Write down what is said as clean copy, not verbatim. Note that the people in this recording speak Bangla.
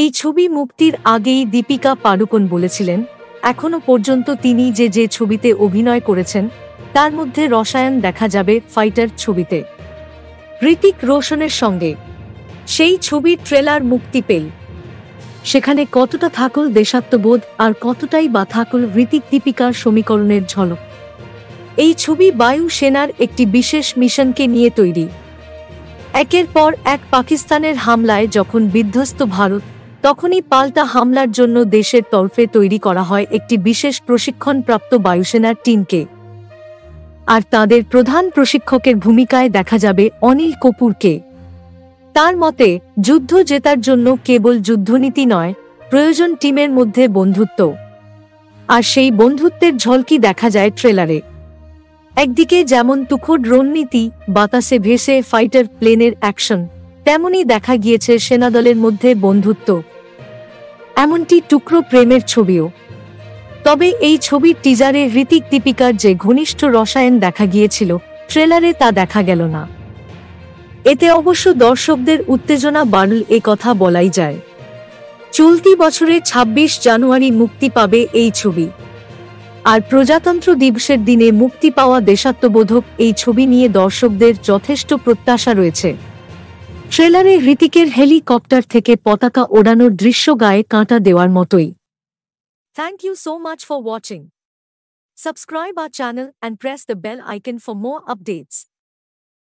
এই ছবি মুক্তির আগেই দীপিকা পাড়ুকোন বলেছিলেন, এখনো পর্যন্ত তিনি যে ছবিতে অভিনয় করেছেন তার মধ্যে রসায়ন দেখা যাবে ফাইটার ছবিতে হৃতিক রোশনের সঙ্গে। সেই ছবির ট্রেলার মুক্তি পেল। সেখানে কতটা থাকল দেশাত্মবোধ আর কতটাই বা থাকল হৃতিক দীপিকার সমীকরণের ঝলক। এই ছবি বায়ু সেনার একটি বিশেষ মিশনকে নিয়ে তৈরি। একের পর এক পাকিস্তানের হামলায় যখন বিধ্বস্ত ভারত, তখনই পাল্টা হামলার জন্য দেশের তরফে তৈরি করা হয় একটি বিশেষ প্রশিক্ষণপ্রাপ্ত বায়ুসেনার টিমকে। আর তাদের প্রধান প্রশিক্ষকের ভূমিকায় দেখা যাবে অনিল কপুরকে। তার মতে, যুদ্ধ জেতার জন্য কেবল যুদ্ধনীতি নয়, প্রয়োজন টিমের মধ্যে বন্ধুত্ব। আর সেই বন্ধুত্বের ঝলকি দেখা যায় ট্রেলারে। একদিকে যেমন তুখোড় রণনীতি, বাতাসে ভেসে ফাইটার প্লেনের অ্যাকশন, তেমনই দেখা গিয়েছে সেনাদলের মধ্যে বন্ধুত্ব, এমনটি টুকরো প্রেমের ছবিও। তবে এই ছবির টিজারে হৃতিক দীপিকার যে ঘনিষ্ঠ রসায়ন দেখা গিয়েছিল, ট্রেলারে তা দেখা গেল না। এতে অবশ্য দর্শকদের উত্তেজনা বাড়ল, এ কথা বলাই যায়। চলতি বছরের ২৬ জানুয়ারি মুক্তি পাবে এই ছবি। আর প্রজাতন্ত্র দিবসের দিনে মুক্তি পাওয়া দেশাত্মবোধক এই ছবি নিয়ে দর্শকদের যথেষ্ট প্রত্যাশা রয়েছে। ট্রেলারে হৃতিকের হেলিকপ্টার থেকে পতাকা ওড়ানোর দৃশ্য গায়ে কাঁটা দেওয়ার মতোই। Thank you so much for watching. Subscribe our channel and press the bell icon for more updates.